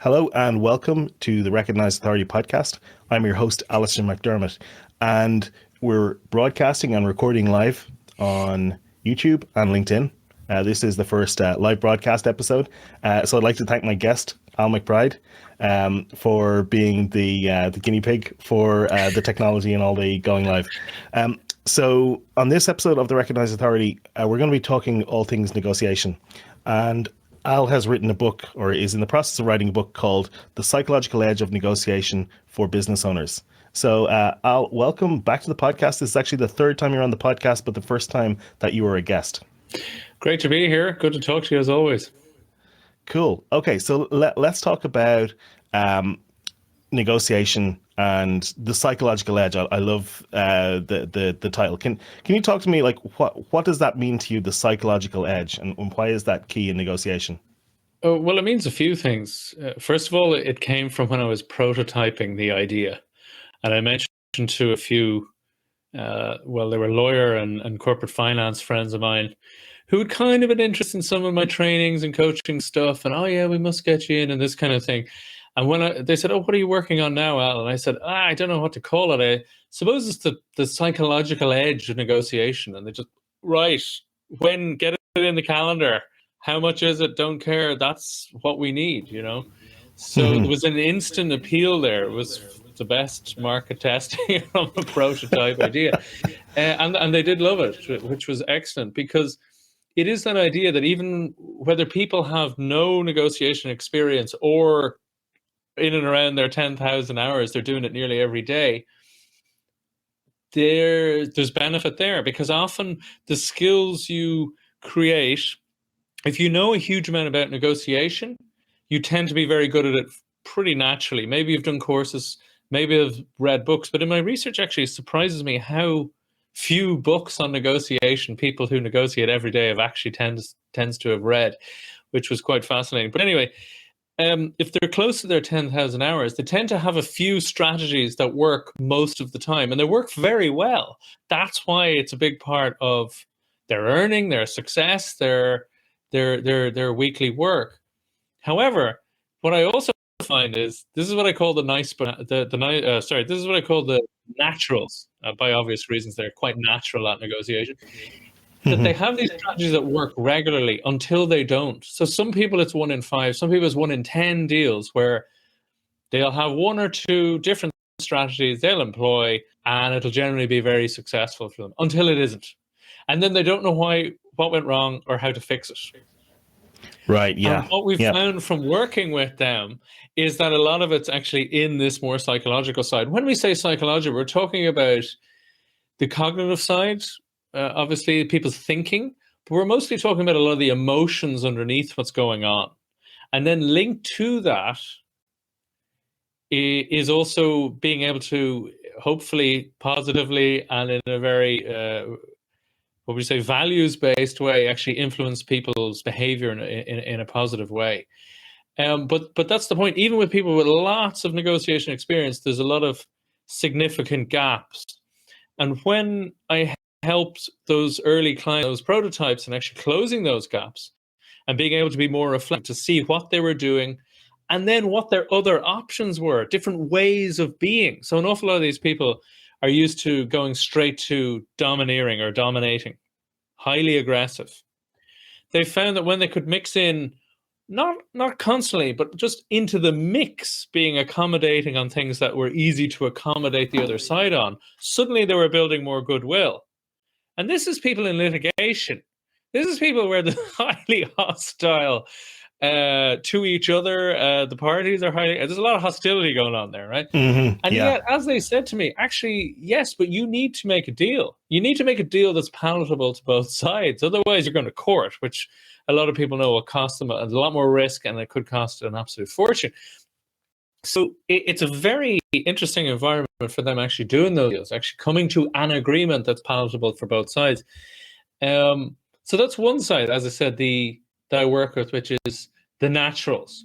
Hello and welcome to the Recognized Authority podcast. I'm your host, Alistair McDermott, and we're broadcasting and recording live on YouTube and LinkedIn. This is the first live broadcast episode. So I'd like to thank my guest, Al McBride, for being the guinea pig for the technology and all the going live. So on this episode of the Recognized Authority, we're going to be talking all things negotiation. And Al has written a book, or is in the process of writing a book called The Psychological Edge of Negotiation for Business Owners. So Al, welcome back to the podcast. This is actually the third time you're on the podcast, but the first time that you were a guest. Great to be here. Good to talk to you as always. Cool. Okay, so let's talk about negotiation and the psychological edge. I love the title. Can you talk to me, like, what does that mean to you, the psychological edge, and why is that key in negotiation? Oh, well, it means a few things. First of all, it came from when I was prototyping the idea, and I mentioned to a few, they were lawyer and corporate finance friends of mine who had kind of an interest in some of my trainings and coaching stuff, and, oh yeah, we must get you in and this kind of thing. And when they said, "Oh, what are you working on now, Al?" And I said, "I don't know what to call it. I suppose it's the psychological edge of negotiation." And they just, right, when, get it in the calendar. How much is it? Don't care. That's what we need, you know? So there was an instant appeal there. It was the best market testing of a prototype idea. And they did love it, which was excellent, because it is that idea that even whether people have no negotiation experience or in and around their 10,000 hours, they're doing it nearly every day, there's benefit there, because often the skills you create, if you know a huge amount about negotiation, you tend to be very good at it pretty naturally. Maybe you've done courses, maybe I've read books, but in my research, actually, it surprises me how few books on negotiation people who negotiate every day have actually tends to have read, which was quite fascinating. But anyway, if they're close to their 10,000 hours, they tend to have a few strategies that work most of the time, and they work very well. That's why it's a big part of their earning, their success, their weekly work. However, what I also find is, this is what I call the this is what I call the naturals. By obvious reasons, they're quite natural at negotiation. That they have these strategies that work regularly until they don't. So some people it's 1 in 5, some people it's 1 in 10 deals where they'll have 1 or 2 different strategies they'll employ, and it'll generally be very successful for them until it isn't. And then they don't know what went wrong or how to fix it. Right, yeah. And what we've found from working with them is that a lot of it's actually in this more psychological side. When we say psychological, we're talking about the cognitive side, obviously people's thinking, but we're mostly talking about a lot of the emotions underneath what's going on. And then linked to that is also being able to, hopefully positively and in a very values-based way, actually influence people's behavior in a positive way. But that's the point. Even with people with lots of negotiation experience, there's a lot of significant gaps. And when I helped those early clients, those prototypes, and actually closing those gaps and being able to be more reflective to see what they were doing and then what their other options were, different ways of being. So an awful lot of these people are used to going straight to domineering or dominating, highly aggressive. They found that when they could mix in, not constantly, but just into the mix, being accommodating on things that were easy to accommodate the other side on, suddenly they were building more goodwill. And this is people in litigation. This is people where they're highly hostile to each other. The parties are there's a lot of hostility going on there, right? Mm-hmm. And yet, as they said to me, actually, yes, but you need to make a deal. You need to make a deal that's palatable to both sides. Otherwise, you're going to court, which a lot of people know will cost them a lot more risk, and it could cost an absolute fortune. So it's a very interesting environment for them actually doing those deals, actually coming to an agreement that's palatable for both sides. So that's one side, as I said, that I work with, which is the naturals.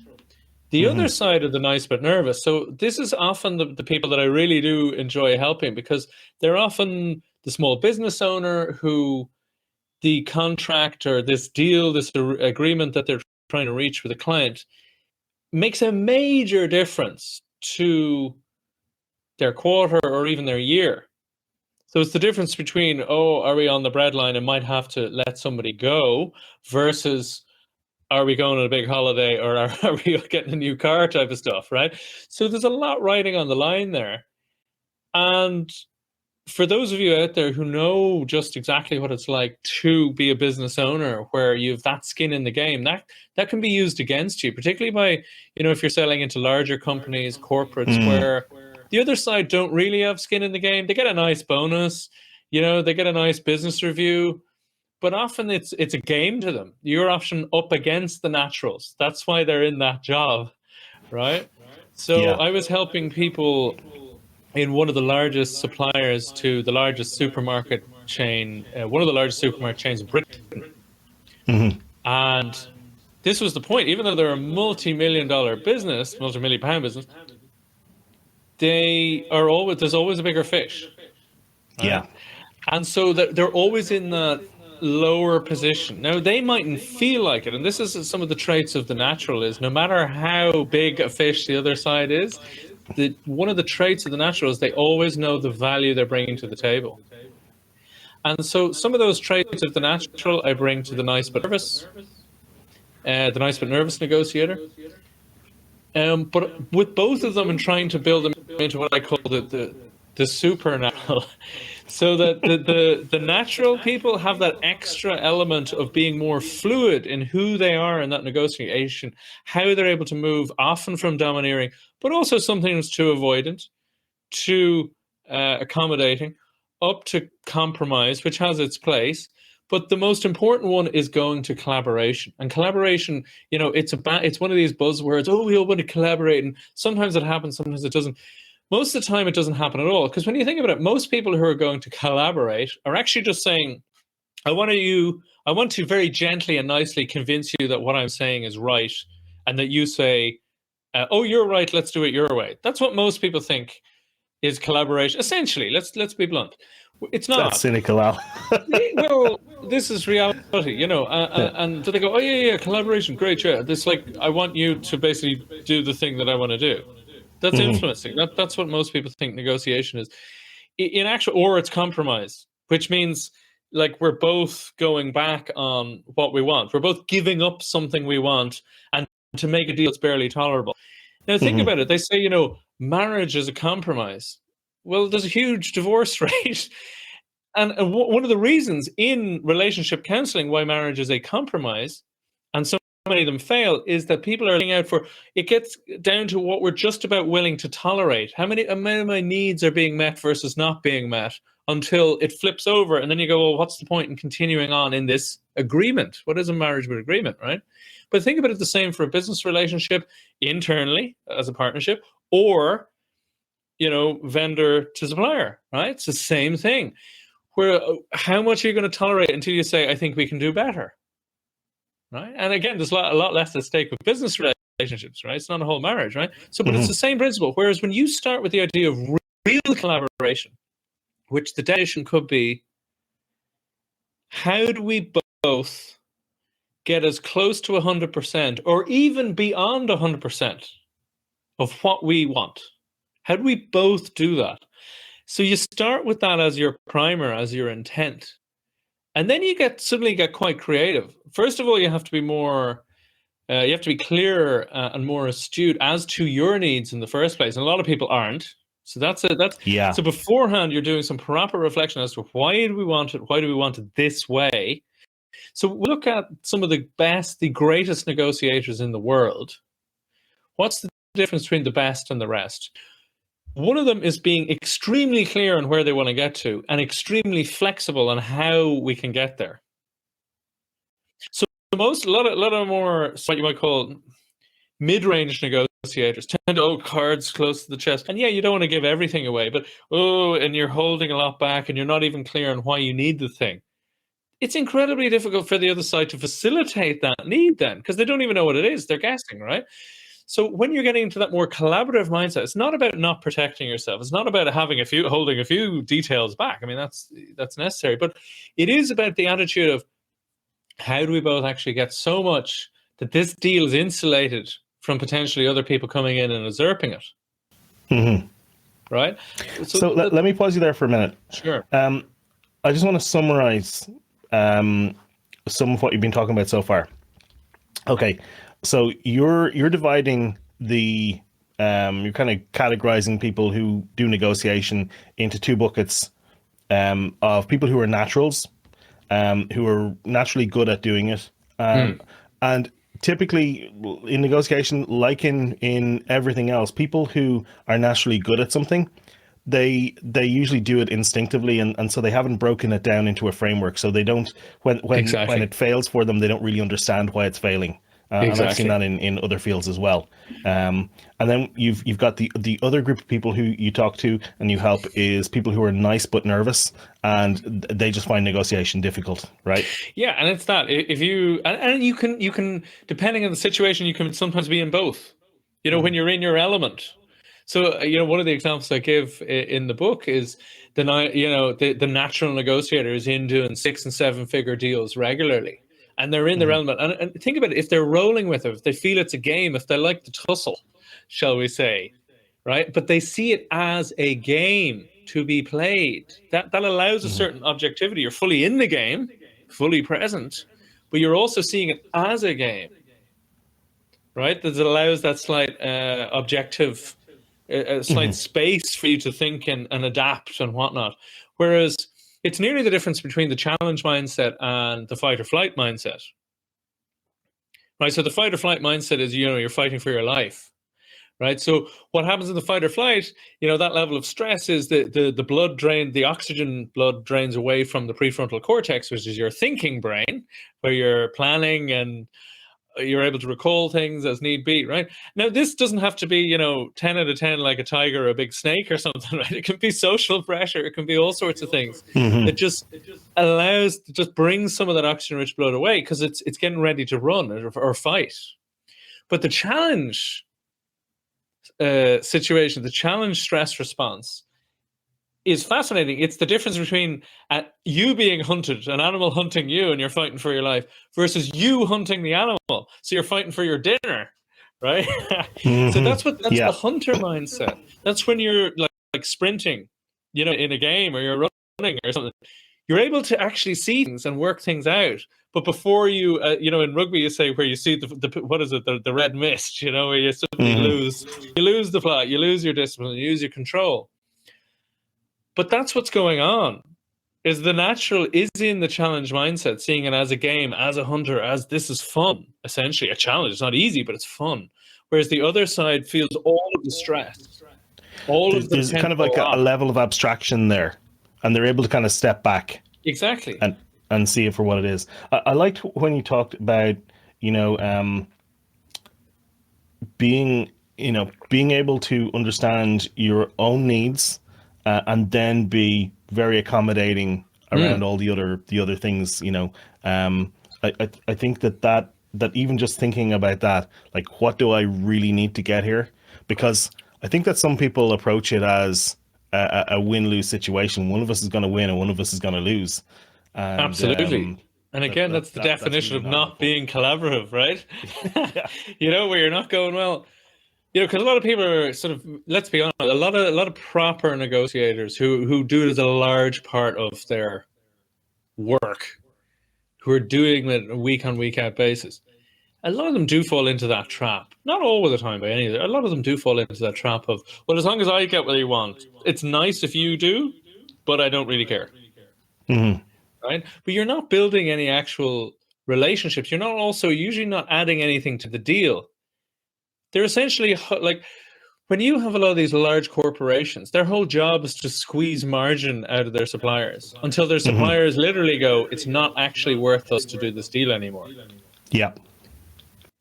The other side of the nice but nervous. So this is often the people that I really do enjoy helping, because they're often the small business owner who the contract or this deal, this agreement that they're trying to reach with a client makes a major difference to their quarter or even their year. So it's the difference between, oh, are we on the breadline and might have to let somebody go, versus are we going on a big holiday, or are we getting a new car type of stuff, right? So there's a lot riding on the line there. And for those of you out there who know just exactly what it's like to be a business owner, where you have that skin in the game, that can be used against you, particularly by, if you're selling into larger companies, corporates, where the other side don't really have skin in the game. They get a nice bonus, they get a nice business review, but often it's a game to them. You're often up against the naturals. That's why they're in that job, right? So I was helping people in one of the largest suppliers to the largest supermarket chain, one of the largest supermarket chains in Britain. And this was the point. Even though they're a multi-million-dollar business, multi-million-pound business, there's always a bigger fish. Right? Yeah. And so they're always in that lower position. Now, they mightn't feel like it, and this is some of the traits of the natural, is no matter how big a fish the other side is, one of the traits of the natural is they always know the value they're bringing to the table. And so some of those traits of the natural I bring to the nice but nervous negotiator. But with both of them, and trying to build them into what I call the supernatural, so that the natural people have that extra element of being more fluid in who they are in that negotiation, how they're able to move often from domineering, but also sometimes to avoidant, to accommodating, up to compromise, which has its place. But the most important one is going to collaboration. And collaboration, it's one of these buzzwords. Oh, we all want to collaborate, and sometimes it happens, sometimes it doesn't. Most of the time, it doesn't happen at all. Because when you think about it, most people who are going to collaborate are actually just saying, I want to very gently and nicely convince you that what I'm saying is right, and that you say, oh, you're right, let's do it your way. That's what most people think is collaboration. Essentially, let's be blunt. It's not. That's cynical, Al. Well, this is reality, and so they go, oh, yeah, collaboration, great, yeah. This, I want you to basically do the thing that I want to do. That's influencing. That's what most people think negotiation is. In actual, or it's compromise, which means we're both going back on what we want. We're both giving up something we want, and to make a deal that's barely tolerable. Now, think about it. They say, marriage is a compromise. Well, there's a huge divorce rate. And one of the reasons in relationship counseling why marriage is a compromise, and so many of them fail, is that people are looking out for, it gets down to what we're just about willing to tolerate. How many of my needs are being met versus not being met, until it flips over. And then you go, well, what's the point in continuing on in this agreement? What is a marriage but agreement, right? But think about it the same for a business relationship, internally as a partnership, or, vendor to supplier, right? It's the same thing. Where how much are you going to tolerate until you say, I think we can do better, right? And again, there's a lot less at stake with business relationships, right? It's not a whole marriage, right? So, but it's the same principle. Whereas when you start with the idea of real collaboration, which the definition could be, how do we both get as close to 100% or even beyond 100% of what we want? How do we both do that? So you start with that as your primer, as your intent. And then you suddenly get quite creative. First of all, you have to be more, you have to be clearer and more astute as to your needs in the first place. And a lot of people aren't. So So beforehand, you're doing some proper reflection as to why do we want it? Why do we want it this way? So we look at some of the greatest negotiators in the world. What's the difference between the best and the rest? One of them is being extremely clear on where they want to get to, and extremely flexible on how we can get there. So a lot of more, what you might call mid-range negotiators, tend to hold cards close to the chest. And yeah, you don't want to give everything away, but and you're holding a lot back, and you're not even clear on why you need the thing. It's incredibly difficult for the other side to facilitate that need then, because they don't even know what it is. They're guessing, right? So when you're getting into that more collaborative mindset, it's not about not protecting yourself. It's not about holding a few details back. I mean, that's necessary. But it is about the attitude of, how do we both actually get so much that this deal is insulated from potentially other people coming in and usurping it. Mm-hmm. Right? So let me pause you there for a minute. Sure. I just want to summarize some of what you've been talking about so far. Okay, so you're dividing the you're kind of categorizing people who do negotiation into two buckets of people who are naturals, who are naturally good at doing it, and typically in negotiation, like in everything else, people who are naturally good at something, they usually do it instinctively, and so they haven't broken it down into a framework. So they don't, when Exactly. it fails for them, they don't really understand why it's failing. And I've seen that in other fields as well. And then you've got the other group of people who you talk to and you help is people who are nice but nervous, and they just find negotiation difficult, right? Yeah, and it's that if you and you can depending on the situation, you can sometimes be in both. You know, when you're in your element. So one of the examples I give in the book is the natural negotiator is in doing 6 and 7 figure deals regularly, and they're in their element. And think about it: if they're rolling with it, if they feel it's a game, if they like the tussle, shall we say, right? But they see it as a game to be played. That allows a certain objectivity. You're fully in the game, fully present, but you're also seeing it as a game, right? That allows that slight objective, a slight space for you to think and adapt and whatnot. Whereas it's nearly the difference between the challenge mindset and the fight or flight mindset. Right? So the fight or flight mindset is, you're fighting for your life. Right. So what happens in the fight or flight, that level of stress is the blood drain, the oxygen blood drains away from the prefrontal cortex, which is your thinking brain, where you're planning and you're able to recall things as need be. Right. Now, this doesn't have to be, 10 out of 10 like a tiger or a big snake or something. Right. It can be social pressure. It can be all sorts of things. It just brings some of that oxygen rich blood away because it's getting ready to run or fight. But the challenge situation, the challenge stress response is fascinating. It's the difference between you being hunted, an animal hunting you, and you're fighting for your life, versus you hunting the animal. So you're fighting for your dinner, right? So that's the hunter mindset. That's when you're like sprinting, in a game, or you're running or something. You're able to actually see things and work things out. But before you, in rugby, you say where you see the red mist, where you suddenly lose the plot, you lose your discipline, you lose your control. But that's what's going on. Is the natural is in the challenge mindset, seeing it as a game, as a hunter, as this is fun, essentially a challenge. It's not easy, but it's fun. Whereas the other side feels all of the stress, there's kind of like a level of abstraction there, and they're able to kind of step back. Exactly. And see it for what it is. I liked when you talked about, being able to understand your own needs, and then be very accommodating around all the other things. I think that even just thinking about that, like, what do I really need to get here? Because I think that some people approach it as a win-lose situation. One of us is going to win and one of us is going to lose. And, absolutely. And again, that's the definition of not being collaborative, right? Where you're not going, well, because a lot of people are sort of, let's be honest, a lot of proper negotiators who do it as a large part of their work, who are doing it a week on, week out basis. A lot of them do fall into that trap. Not all of the time by any of it. A lot of them do fall into that trap of, well, as long as I get what I want, it's nice if you do, but I don't really care. Right? But you're not building any actual relationships. You're not also usually not adding anything to the deal. They're essentially like, when you have a lot of these large corporations, their whole job is to squeeze margin out of their suppliers until their suppliers literally go, it's not actually worth us to do this deal anymore. Yeah.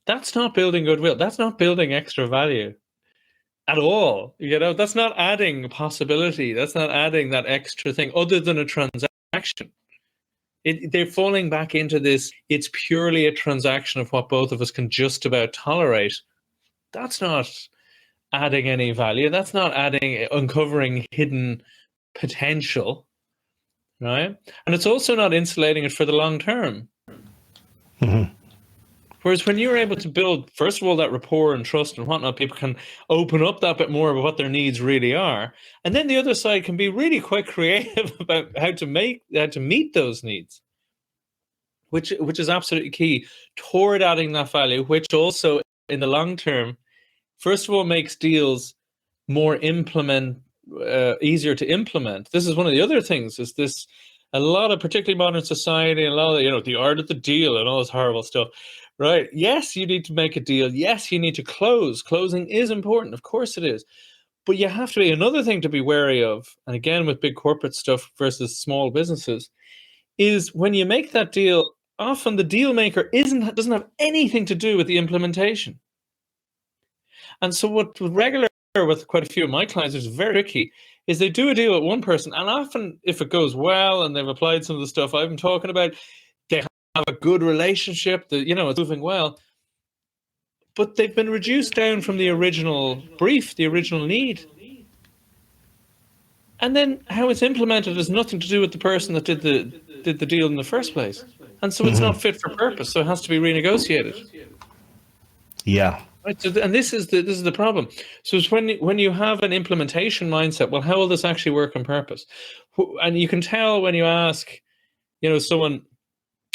That's not building goodwill. That's not building extra value at all. That's not adding possibility. That's not adding that extra thing other than a transaction. They're falling back into this, it's purely a transaction of what both of us can just about tolerate. That's not adding any value. That's not uncovering hidden potential, right? And it's also not insulating it for the long term. Whereas when you're able to build, first of all, that rapport and trust and whatnot, people can open up that bit more about what their needs really are. And then the other side can be really quite creative about how to meet those needs, which is absolutely key toward adding that value, which also in the long term, first of all, makes deals more easier to implement. This is one of the other things, is this, a lot of, particularly modern society, a lot of, the art of the deal and all this horrible stuff, right? Yes, you need to make a deal. Yes, you need to close. Closing is important. Of course it is. But you have to be, another thing to be wary of, and again, with big corporate stuff versus small businesses, is when you make that deal, often the deal maker doesn't have anything to do with the implementation. And so what with quite a few of my clients, which is very tricky, is they do a deal with one person, and often if it goes well and they've applied some of the stuff I've been talking about, they have a good relationship, that it's moving well, but they've been reduced down from the original brief, the original need. And then how it's implemented has nothing to do with the person that did the deal in the first place. And so it's not fit for purpose, so it has to be renegotiated. Yeah. Right, so, and this is the problem. So it's when you have an implementation mindset, well, how will this actually work on purpose? And you can tell when you ask, someone,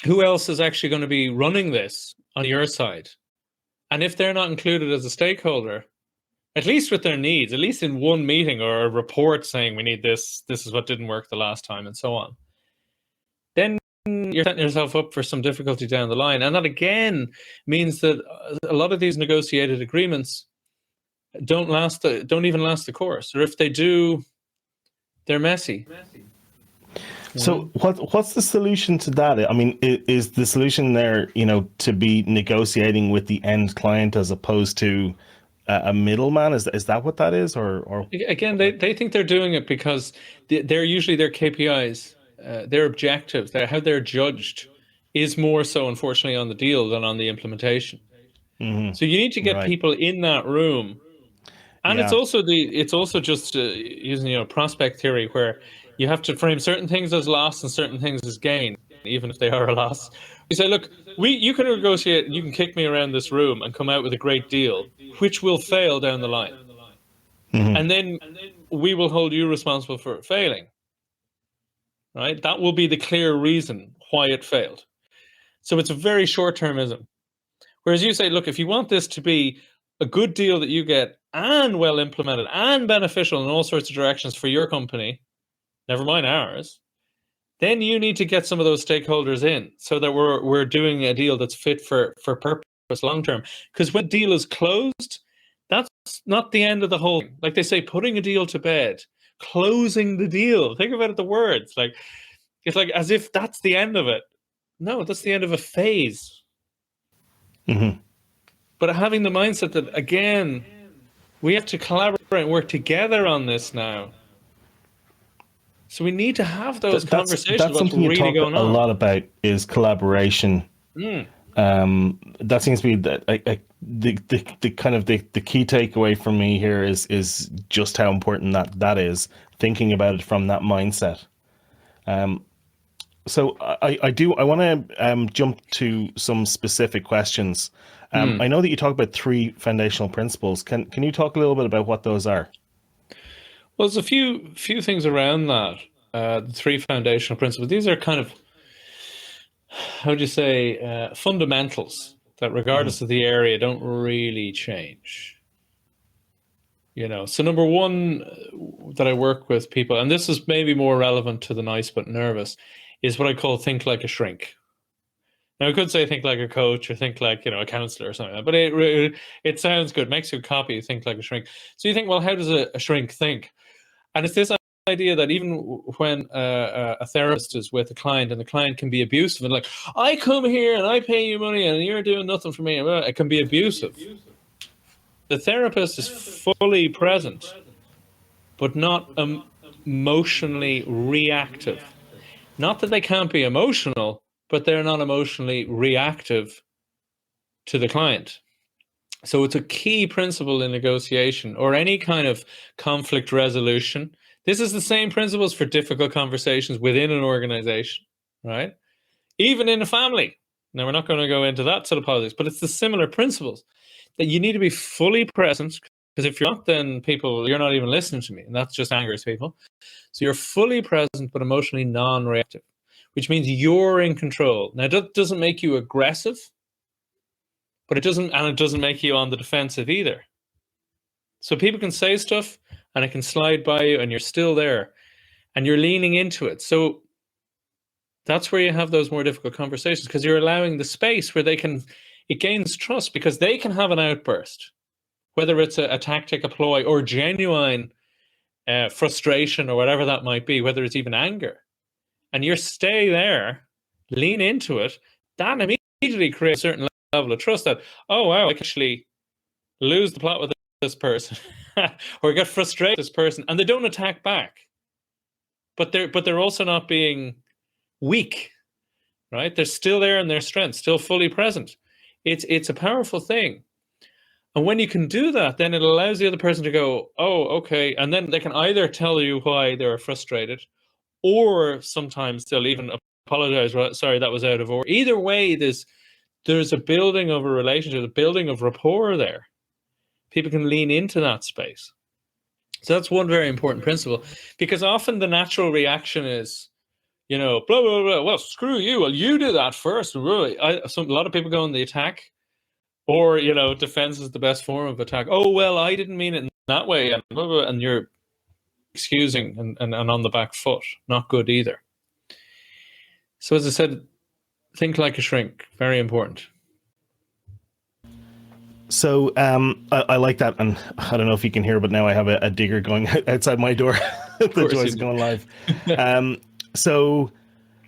who else is actually going to be running this on your side? And if they're not included as a stakeholder, at least with their needs, at least in one meeting or a report saying we need this is what didn't work the last time, and so on, then you're setting yourself up for some difficulty down the line. And that again means that a lot of these negotiated agreements don't even last the course, or if they do, they're messy. So what's the solution to that? I mean, is the solution there, to be negotiating with the end client as opposed to a middleman? Is that what that is? Or again, they think they're doing it because they're usually their KPIs, their objectives, how they're judged is more so, unfortunately, on the deal than on the implementation. Mm-hmm. So you need to get people in that room. And it's also just using prospect theory, where you have to frame certain things as loss and certain things as gain, even if they are a loss. You say, look, you can negotiate, you can kick me around this room and come out with a great deal, which will fail down the line. Mm-hmm. And then we will hold you responsible for it failing. Right? That will be the clear reason why it failed. So it's a very short-termism. Whereas you say, look, if you want this to be a good deal that you get and well implemented and beneficial in all sorts of directions for your company, never mind ours, then you need to get some of those stakeholders in so that we're doing a deal that's fit for purpose long term. Because when a deal is closed, that's not the end of the whole thing. Like they say, putting a deal to bed, closing the deal. Think about it, the words. Like it's like as if that's the end of it. No, that's the end of a phase. Mm-hmm. But having the mindset that, again, we have to collaborate and work together on this now. So we need to have those conversations. That's something you really talk a lot about, is collaboration. That seems to be the kind of the key takeaway for me here is just how important that is, thinking about it from that mindset. So I want to jump to some specific questions. I know that you talk about 3 foundational principles. Can you talk a little bit about what those are? Well, there's a few things around that. The 3 foundational principles. These are kind of, how would you say, fundamentals that, regardless of the area, don't really change. So number 1 that I work with people, and this is maybe more relevant to the nice but nervous, is what I call think like a shrink. Now, I could say think like a coach or think like, a counselor or something like that, but it sounds good, makes you copy, think like a shrink. So you think, well, how does a shrink think? And it's this idea that even when a therapist is with a client and the client can be abusive and like, I come here and I pay you money and you're doing nothing for me, it can be abusive. The therapist is fully present, but not emotionally reactive. Not that they can't be emotional, but they're not emotionally reactive to the client. So it's a key principle in negotiation or any kind of conflict resolution. This is the same principles for difficult conversations within an organization, right? Even in a family. Now, we're not going to go into that sort of politics, but it's the similar principles that you need to be fully present, because if you're not, then you're not even listening to me, and that just angers people. So you're fully present, but emotionally non-reactive, which means you're in control. Now, that doesn't make you aggressive, but it doesn't make you on the defensive either. So people can say stuff and it can slide by you and you're still there and you're leaning into it. So that's where you have those more difficult conversations, because you're allowing the space where it gains trust, because they can have an outburst, whether it's a tactic, a ploy, or genuine frustration or whatever that might be, whether it's even anger. And you stay there, lean into it, that immediately creates a certain level of trust that, oh, wow, I can actually lose the plot with this person or get frustrated with this person, and they don't attack back. But they're also not being weak, right? They're still there in their strength, still fully present. It's a powerful thing. And when you can do that, then it allows the other person to go, oh, okay. And then they can either tell you why they're frustrated, or sometimes they'll even apologize. Well, sorry, that was out of order. Either way, there's a building of a relationship, a building of rapport there. People can lean into that space. So that's one very important principle, because often the natural reaction is, blah, blah, blah. Well, screw you. Well, you do that first. Really, a lot of people go on the attack, or, defense is the best form of attack. Oh, well, I didn't mean it in that way. And, blah, blah, and you're excusing and on the back foot. Not good either. So as I said, think like a shrink. Very important. So I like that, and I don't know if you can hear, but now I have a digger going outside my door. The joys going live. So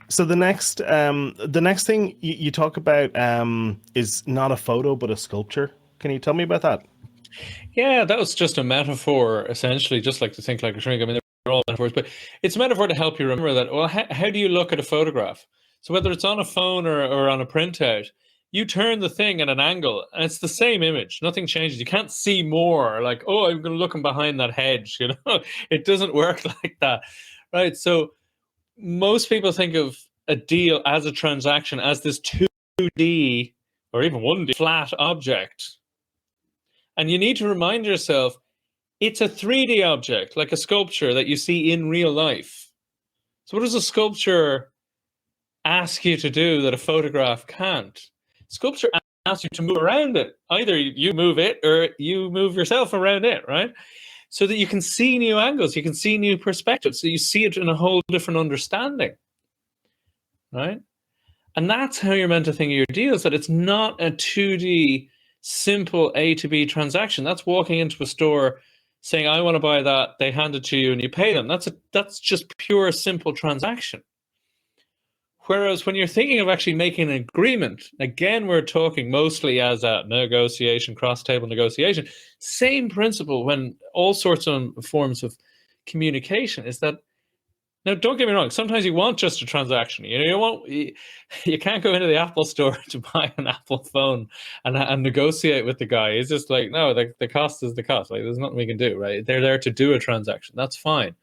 the next thing you talk about is not a photo but a sculpture. Can you tell me about that? Yeah, that was just a metaphor, essentially, just like to think like a shrink. I mean, they're all metaphors, but it's a metaphor to help you remember that. Well, how do you look at a photograph? So whether it's on a phone or on a printout, you turn the thing at an angle and it's the same image. Nothing changes. You can't see more, like, oh, I'm going to look behind that hedge. It doesn't work like that, right? So most people think of a deal as a transaction, as this 2D or even 1D flat object. And you need to remind yourself, it's a 3D object, like a sculpture that you see in real life. So what does a sculpture ask you to do that a photograph can't? Sculpture asks you to move around it. Either you move it or you move yourself around it, right? So that you can see new angles, you can see new perspectives, so you see it in a whole different understanding, right? And that's how you're meant to think of your deals, that it's not a 2D simple A to B transaction. That's walking into a store saying, I want to buy that, they hand it to you and you pay them. That's just pure simple transaction. Whereas when you're thinking of actually making an agreement, again, we're talking mostly as a negotiation, cross-table negotiation. Same principle when all sorts of forms of communication is that, now don't get me wrong, sometimes you want just a transaction. You can't go into the Apple store to buy an Apple phone and negotiate with the guy. It's just like, no, the cost is the cost. Like, there's nothing we can do, right? They're there to do a transaction. That's fine.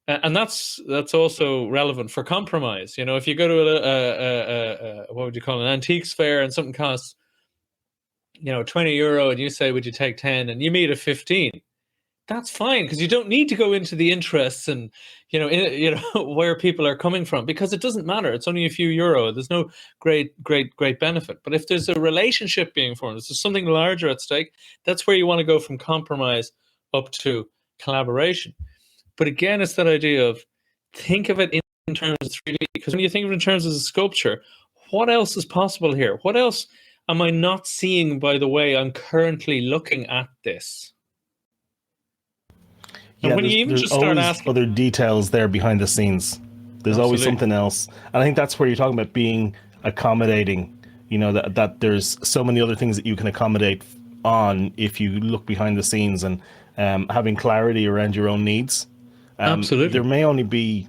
And that's also relevant for compromise. If you go to a what would you call it, an antiques fair, and something costs, €20, and you say, would you take 10? And you meet at 15. That's fine, because you don't need to go into the interests and where people are coming from, because it doesn't matter. It's only a few euro. There's no great benefit. But if there's a relationship being formed, if there's something larger at stake, that's where you want to go from compromise up to collaboration. But again, it's that idea of think of it in terms of 3D, because when you think of it in terms of a sculpture, what else is possible here? What else am I not seeing by the way I'm currently looking at this? And when you even just start asking, other details there behind the scenes. There's always something else. And I think that's where you're talking about being accommodating, that there's so many other things that you can accommodate on if you look behind the scenes, and having clarity around your own needs. Absolutely. There may only be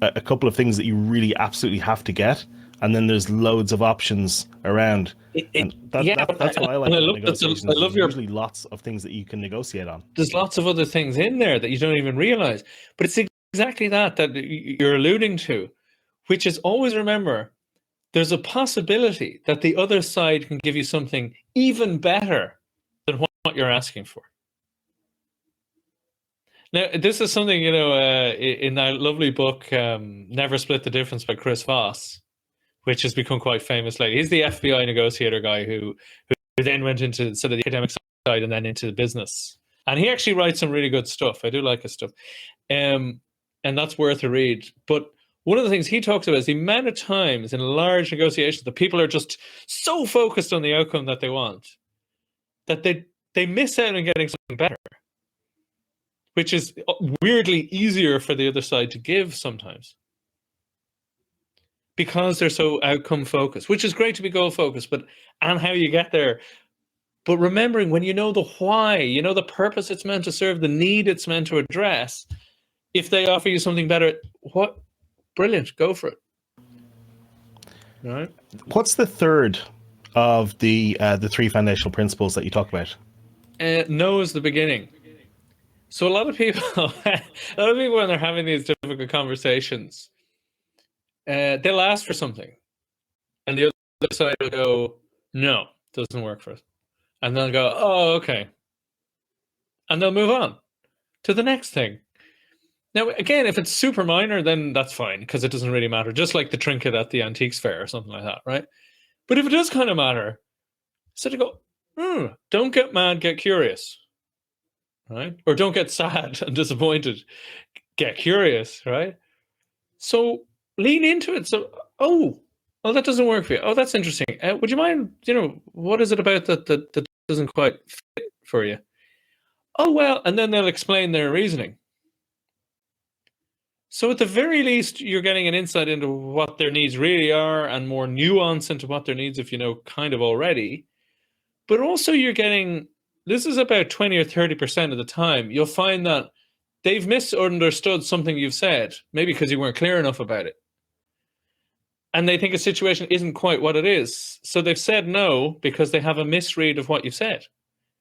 a couple of things that you really absolutely have to get, and then there's loads of options around. That's what I like about negotiations. There's usually lots of things that you can negotiate on. There's lots of other things in there that you don't even realize. But it's exactly that you're alluding to, which is always remember, there's a possibility that the other side can give you something even better than what you're asking for. Now, this is something, in that lovely book, Never Split the Difference by Chris Voss, which has become quite famous lately. He's the FBI negotiator guy who then went into sort of the academic side and then into the business. And he actually writes some really good stuff. I do like his stuff. And that's worth a read. But one of the things he talks about is the amount of times in large negotiations that people are just so focused on the outcome that they want that they miss out on getting something better, which is weirdly easier for the other side to give sometimes because they're so outcome focused, which is great to be goal focused, and how you get there. But remembering when you know the why, you know the purpose it's meant to serve, the need it's meant to address, if they offer you something better, what? Brilliant, go for it. All right. What's the third of the three foundational principles that you talk about? No is the beginning. So a lot of people, when they're having these difficult conversations, they'll ask for something, and the other side will go, "No, doesn't work for us," and they'll go, "Oh, okay," and they'll move on to the next thing. Now, again, if it's super minor, then that's fine because it doesn't really matter. Just like the trinket at the antiques fair or something like that, right? But if it does kind of matter, instead of go, don't get mad, get curious. Right? Or don't get sad and disappointed, get curious, right? So lean into it. So, that doesn't work for you. Oh, that's interesting. Would you mind, what is it about that doesn't quite fit for you? Oh, well, and then they'll explain their reasoning. So at the very least, you're getting an insight into what their needs really are and more nuance into what their needs, if you know kind of already. But also you're getting, this is about 20 or 30% of the time, you'll find that they've misunderstood something you've said, maybe because you weren't clear enough about it. And they think a situation isn't quite what it is. So they've said no because they have a misread of what you've said.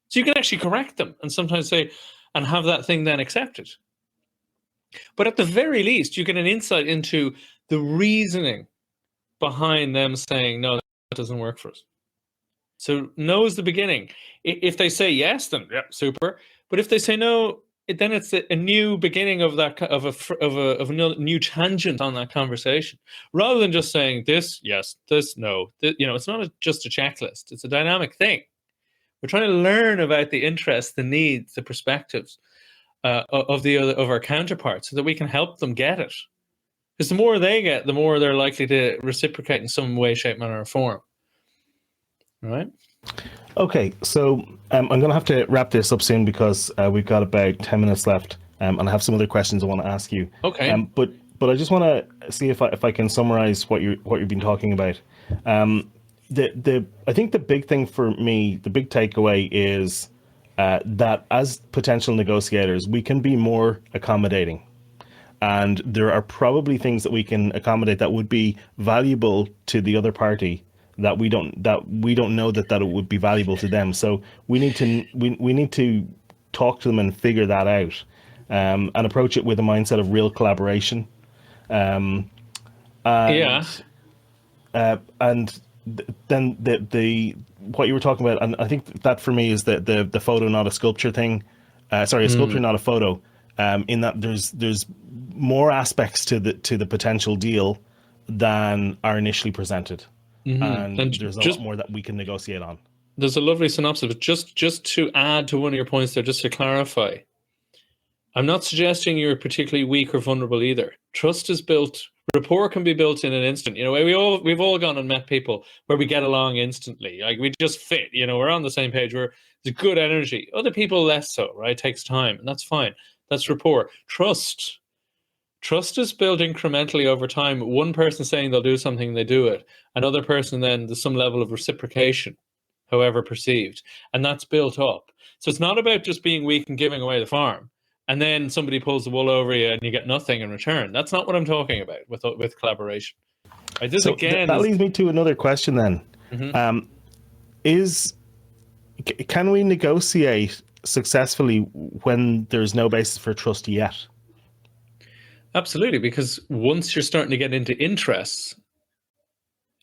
So you can actually correct them and sometimes say, and have that thing then accepted. But at the very least, you get an insight into the reasoning behind them saying, no, that doesn't work for us. So no is the beginning. If they say yes, then yeah, super. But if they say no, then it's a new beginning of that of a new tangent on that conversation, rather than just saying this yes, this no. It's not just a checklist. It's a dynamic thing. We're trying to learn about the interests, the needs, the perspectives of our counterparts, so that we can help them get it. Because the more they get, the more they're likely to reciprocate in some way, shape, manner, or form. Right. Okay, so I'm going to have to wrap this up soon because we've got about 10 minutes left, and I have some other questions I want to ask you. Okay. But I just want to see if I can summarize what you've been talking about. I think the big thing for me, the big takeaway is that as potential negotiators, we can be more accommodating. And there are probably things that we can accommodate that would be valuable to the other party that we don't know that it would be valuable to them. So we need to talk to them and figure that out, and approach it with a mindset of real collaboration. And then the what you were talking about, and I think that for me is the photo not a sculpture thing. A sculpture not a photo. In that there's more aspects to the potential deal than are initially presented. And there's a lot more that we can negotiate on. There's a lovely synopsis, but just to add to one of your points there, just to clarify, I'm not suggesting you're particularly weak or vulnerable either. Trust is built, rapport can be built in an instant. We've all gone and met people where we get along instantly. Like we just fit, we're on the same page, there's good energy. Other people less so, right? It takes time, and that's fine. That's rapport. Trust is built incrementally over time. One person saying they'll do something, they do it. Another person, then there's some level of reciprocation, however perceived. And that's built up. So it's not about just being weak and giving away the farm, and then somebody pulls the wool over you and you get nothing in return. That's not what I'm talking about with collaboration. Right, that leads me to another question then. Mm-hmm. Can we negotiate successfully when there's no basis for trust yet? Absolutely, because once you're starting to get into interests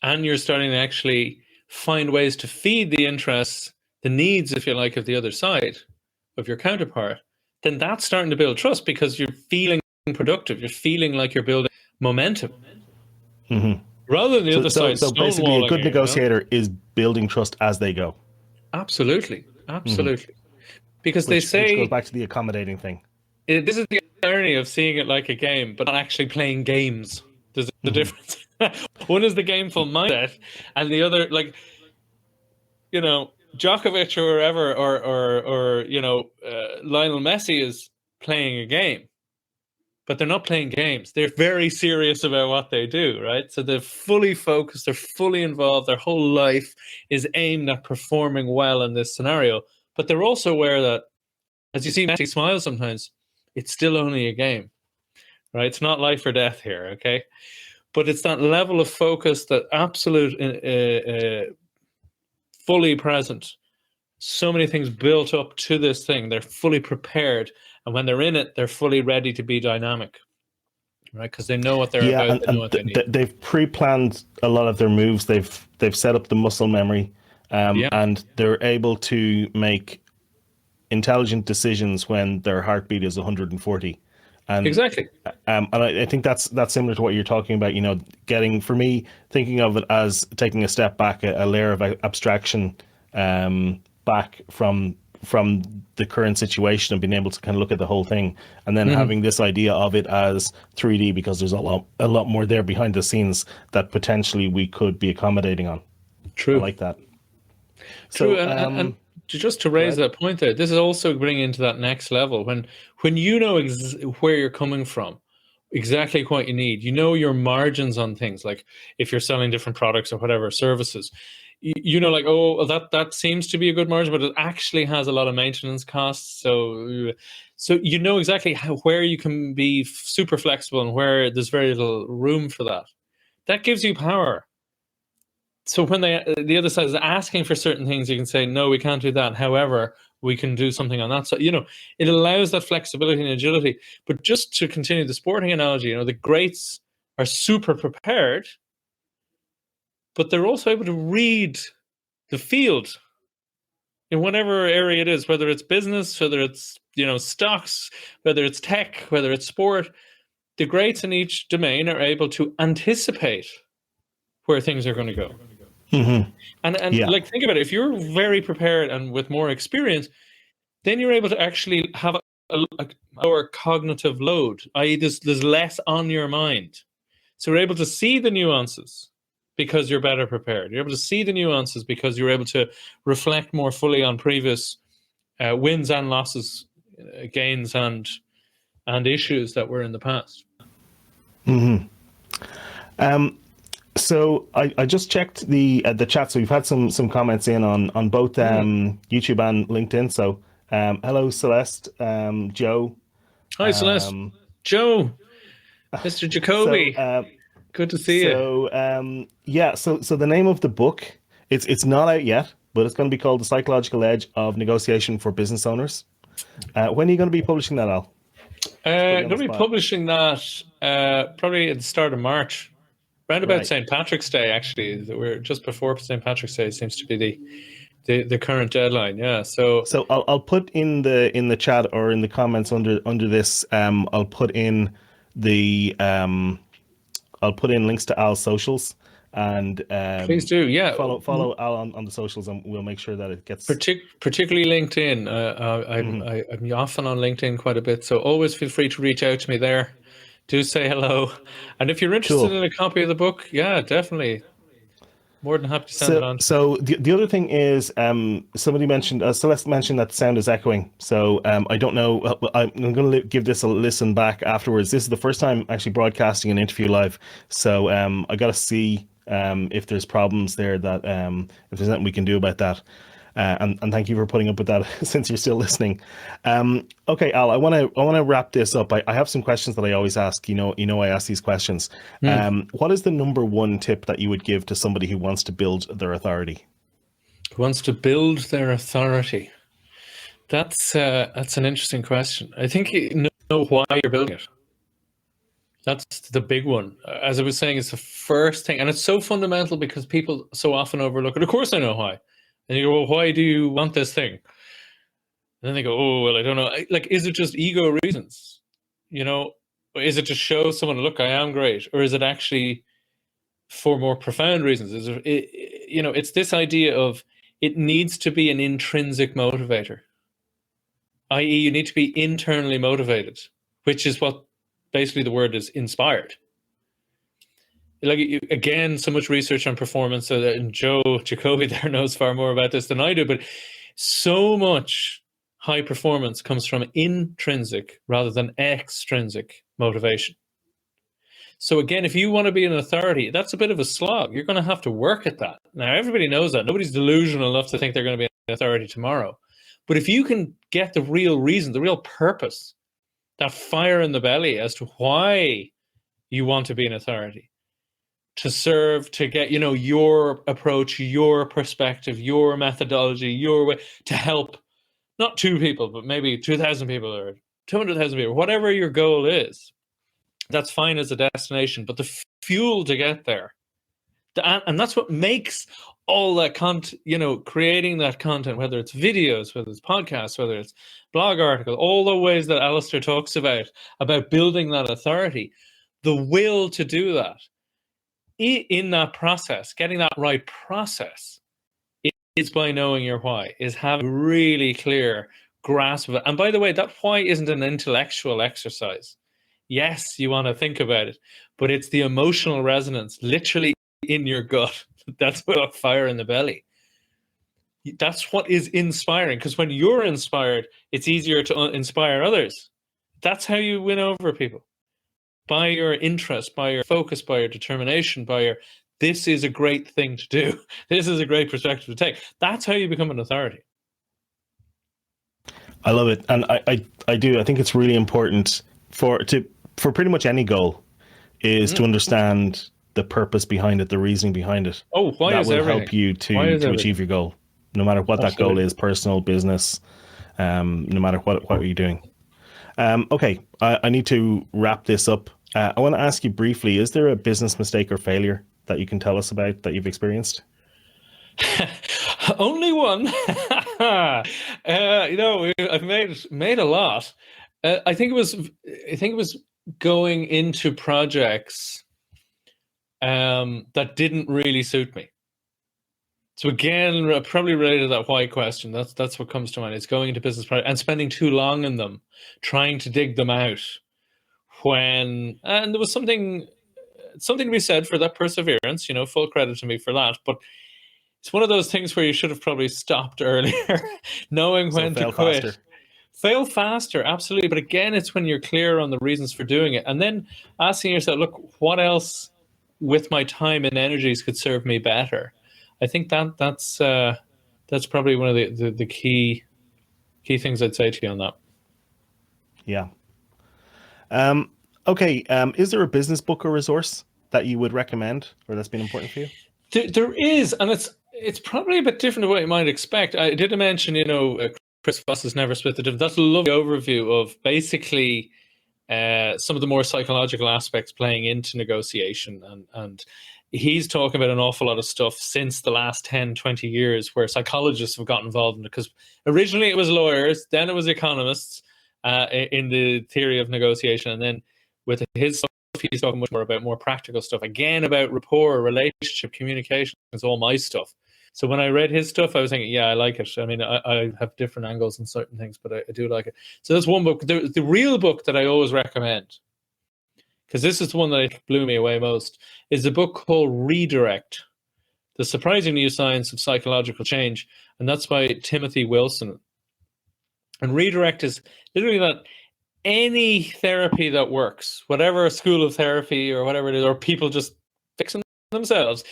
and you're starting to actually find ways to feed the interests, the needs, if you like, of the other side, of your counterpart, then that's starting to build trust because you're feeling productive. You're feeling like you're building momentum. Rather than the other side So basically, a stonewalling good you, you know? negotiator is building trust as they go, Absolutely. Absolutely. Because they which goes say, back to the accommodating thing. this is the irony of seeing it like a game, but not actually playing games. There's a difference. One is the gameful mindset, and the other, like, you know, Djokovic or whoever, or you know, Lionel Messi is playing a game, but they're not playing games. They're very serious about what they do, right? So they're fully focused, they're fully involved. Their whole life is aimed at performing well in this scenario. But they're also aware that, as you see Messi smile sometimes, it's still only a game, right? It's not life or death here, okay? But it's that level of focus, that absolute, fully present. So many things built up to this thing. They're fully prepared. And when they're in it, they're fully ready to be dynamic, right? Because they know what they're Yeah, about. They know what they need. they've pre-planned a lot of their moves. They've set up the muscle memory, Yeah. and they're able to make intelligent decisions when their heartbeat is 140. And Exactly. and I think that's similar to what you're talking about. You know, getting, for me, thinking of it as taking a step back, a layer of abstraction, back from the current situation, and being able to kind of look at the whole thing, and then having this idea of it as 3D, because there's a lot more there behind the scenes that potentially we could be accommodating on. True. I like that. True. So, And just to raise that point there, this is also bringing into that next level. When you know where you're coming from, exactly what you need, you know your margins on things, like if you're selling different products or whatever, services, you know, like, oh, that seems to be a good margin, but it actually has a lot of maintenance costs. So you know exactly where you can be super flexible and where there's very little room for that. That gives you power. So when the other side is asking for certain things, you can say, no, we can't do that. However, we can do something on that. So, you know, it allows that flexibility and agility. But just to continue the sporting analogy, you know, the greats are super prepared, but they're also able to read the field in whatever area it is, whether it's business, whether it's, you know, stocks, whether it's tech, whether it's sport. The greats in each domain are able to anticipate where things are going to go. And yeah, like, think about it. If you're very prepared and with more experience, then you're able to actually have a lower cognitive load, i.e., there's less on your mind. So you're able to see the nuances because you're better prepared. You're able to see the nuances because you're able to reflect more fully on previous wins and losses, gains and issues that were in the past. So I just checked the chat. So we've had some comments in on both YouTube and LinkedIn. So hello, Celeste, Joe. Hi, Celeste. Joe, Mr. Jacoby. So good to see you. yeah. So the name of the book, it's not out yet, but it's going to be called The Psychological Edge of Negotiation for Business Owners. When are you going to be publishing that, Al? Going to be publishing that probably at the start of March. Round about St. Patrick's Day, actually. We're just before St. Patrick's Day. Seems to be the current deadline. Yeah. So I'll put in the chat or in the comments under this. I'll put in links to Al's socials, and please do. Yeah. Follow Al on the socials, and we'll make sure that it gets particularly LinkedIn. I'm often on LinkedIn quite a bit, so always feel free to reach out to me there. Do say hello. And if you're interested in a copy of the book, yeah, definitely. More than happy to send it on. So the other thing is, somebody mentioned, Celeste mentioned that the sound is echoing. So I don't know. I'm going to give this a listen back afterwards. This is the first time actually broadcasting an interview live. So I got to see if there's problems there, that if there's anything we can do about that. And thank you for putting up with that since you're still listening. Okay, Al, I want to wrap this up. I have some questions that I always ask. You know, I ask these questions. What is the number one tip that you would give to somebody who wants to build their authority? Who wants to build their authority? That's an interesting question. I think you know why you're building it. That's the big one. As I was saying, it's the first thing. And it's so fundamental because people so often overlook it. Of course I know why. And you go, well, why do you want this thing? And then they go, oh, well, I don't know. Like, is it just ego reasons? You know, is it to show someone, look, I am great? Or is it actually for more profound reasons? Is it, you know, it's this idea of it needs to be an intrinsic motivator, i.e., you need to be internally motivated, which is what basically the word is inspired. Like, again, so much research on performance, and Joe Jacoby there knows far more about this than I do, but so much high performance comes from intrinsic rather than extrinsic motivation. So again, if you want to be an authority, that's a bit of a slog. You're going to have to work at that. Now, everybody knows that. Nobody's delusional enough to think they're going to be an authority tomorrow. But if you can get the real reason, the real purpose, that fire in the belly as to why you want to be an authority, to serve, to get, you know, your approach, your perspective, your methodology, your way to help not 2 people, but maybe 2,000 people or 200,000 people, whatever your goal is, that's fine as a destination. But the fuel to get there, and that's what makes all that content, you know, creating that content, whether it's videos, whether it's podcasts, whether it's blog articles, all the ways that Alistair talks about building that authority, the will to do that, in that process, getting that right process, is by knowing your why, is having a really clear grasp of it. And by the way, that why isn't an intellectual exercise. Yes, you want to think about it, but it's the emotional resonance, literally in your gut. That's what fire in the belly. That's what is inspiring, because when you're inspired, it's easier to inspire others. That's how you win over people. By your interest, by your focus, by your determination, by your, this is a great thing to do. This is a great perspective to take. That's how you become an authority. I love it. And I do. I think it's really important for pretty much any goal is to understand the purpose behind it, the reasoning behind it. Oh, why that is will everything? help you to achieve your goal, no matter what that goal is, personal, business, no matter what you're doing. Okay, I need to wrap this up. I want to ask you briefly, is there a business mistake or failure that you can tell us about that you've experienced? Only one. You know, I've made a lot. I think it was going into projects that didn't really suit me. So again, probably related to that why question. That's what comes to mind. It's going into business projects and spending too long in them, trying to dig them out. And there was something to be said for that perseverance. You know, full credit to me for that. But it's one of those things where you should have probably stopped earlier, knowing when to quit. Faster. Fail faster, absolutely. But again, it's when you're clear on the reasons for doing it, and then asking yourself, look, what else with my time and energies could serve me better? I think that's probably one of the key things I'd say to you on that. Yeah. Okay. Is there a business book or resource that you would recommend, or that's been important for you? There is, and it's probably a bit different than what you might expect. I did mention, you know, Chris Voss's Never Split the Difference. That's a lovely overview of basically some of the more psychological aspects playing into negotiation. And he's talking about an awful lot of stuff since the last 10, 20 years where psychologists have got involved in it. Because originally it was lawyers, then it was economists in the theory of negotiation. And then with his stuff, he's talking much more about more practical stuff. Again, about rapport, relationship, communication. It's all my stuff. So when I read his stuff, I was thinking, yeah, I like it. I mean, I have different angles on certain things, but I do like it. So that's one book. The real book that I always recommend, because this is the one that blew me away most, is a book called Redirect, The Surprising New Science of Psychological Change. And that's by Timothy Wilson. And Redirect is literally that any therapy that works, whatever school of therapy or whatever it is, or people just fixing themselves,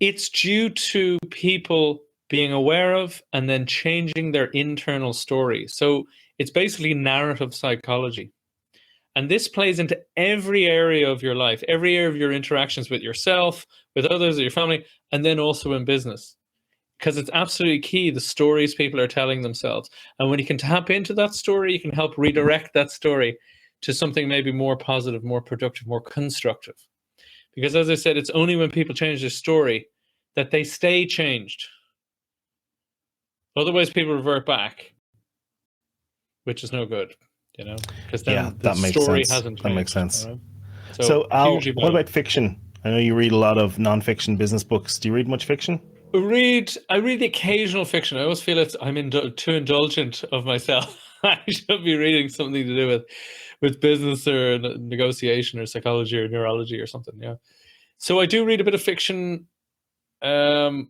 it's due to people being aware of and then changing their internal story. So it's basically narrative psychology. And this plays into every area of your life, every area of your interactions with yourself, with others, with your family, and then also in business. Because it's absolutely key, the stories people are telling themselves. And when you can tap into that story, you can help redirect that story to something maybe more positive, more productive, more constructive. Because as I said, it's only when people change their story that they stay changed. Otherwise, people revert back, which is no good, because then the that makes story sense. hasn't changed. That makes sense. Right? So Al, hugely what valuable. about fiction? I know you read a lot of non-fiction business books. Do you read much fiction? I read the occasional fiction. I always feel I'm too indulgent of myself. I should be reading something to do with business or negotiation or psychology or neurology or something. Yeah. So I do read a bit of fiction. Again,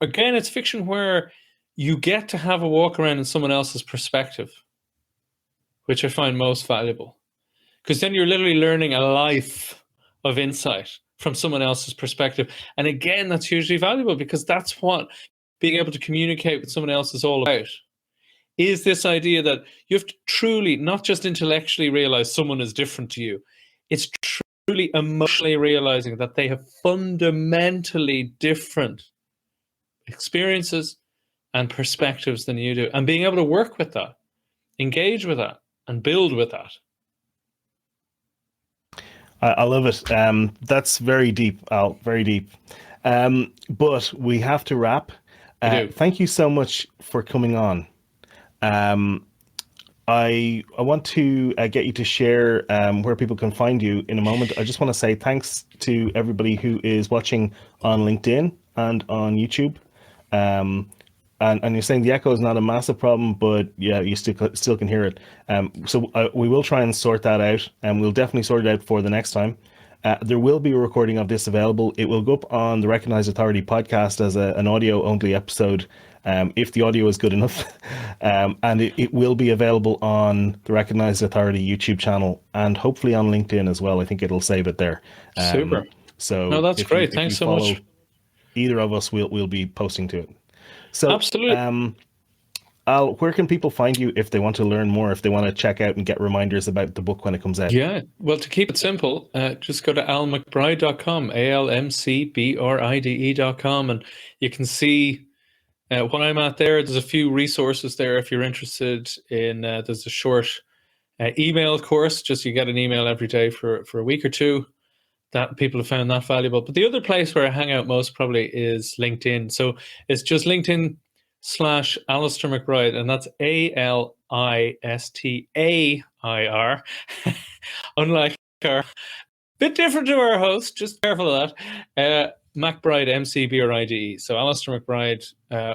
it's fiction where you get to have a walk around in someone else's perspective, which I find most valuable. Because then you're literally learning a life of insight from someone else's perspective. And again, that's hugely valuable, because that's what being able to communicate with someone else is all about. Is this idea that you have to truly, not just intellectually realize someone is different to you, it's truly emotionally realizing that they have fundamentally different experiences and perspectives than you do, and being able to work with that, engage with that, and build with that. I love it. That's very deep, Al, very deep. But we have to wrap. Thank you so much for coming on. I want to get you to share where people can find you in a moment. I just want to say thanks to everybody who is watching on LinkedIn and on YouTube. And you're saying the echo is not a massive problem, but yeah, you still can hear it. So we will try and sort that out, and we'll definitely sort it out for the next time. There will be a recording of this available. It will go up on the Recognized Authority podcast as an audio-only episode, if the audio is good enough. And it will be available on the Recognized Authority YouTube channel, and hopefully on LinkedIn as well. I think it'll save it there. Super. So no, that's great. Thanks so much. Either of us will be posting to it. So, absolutely. Al, where can people find you if they want to learn more, if they want to check out and get reminders about the book when it comes out? Yeah, well, to keep it simple, just go to almcbride.com, ALMCBRIDE.com, and you can see what I'm at there. There's a few resources there if you're interested in. There's a short email course, just you get an email every day for a week or two. That people have found that valuable. But the other place where I hang out most probably is LinkedIn. So it's just LinkedIn/Alistair McBride, and that's ALISTAIR. Unlike our bit different to our host, just careful of that. McBride, MCBRIDE. So Alistair McBride,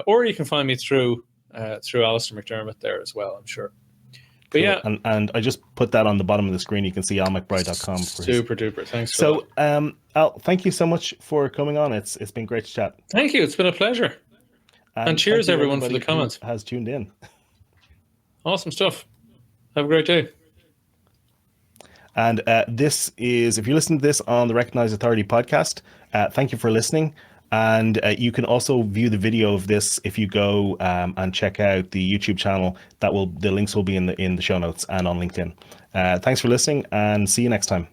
or you can find me through Alastair McDermott there as well, I'm sure. But cool. yeah, and I just put that on the bottom of the screen. You can see almcbride.com. Super duper. Thanks. So, Al, thank you so much for coming on. It's been great to chat. Thank you. It's been a pleasure. And cheers everyone for the comments. Has tuned in. Awesome stuff. Have a great day. And this is, if you listen to this on the Recognized Authority podcast, thank you for listening. And you can also view the video of this if you go and check out the YouTube channel. The links will be in the show notes and on LinkedIn. Thanks for listening, and see you next time.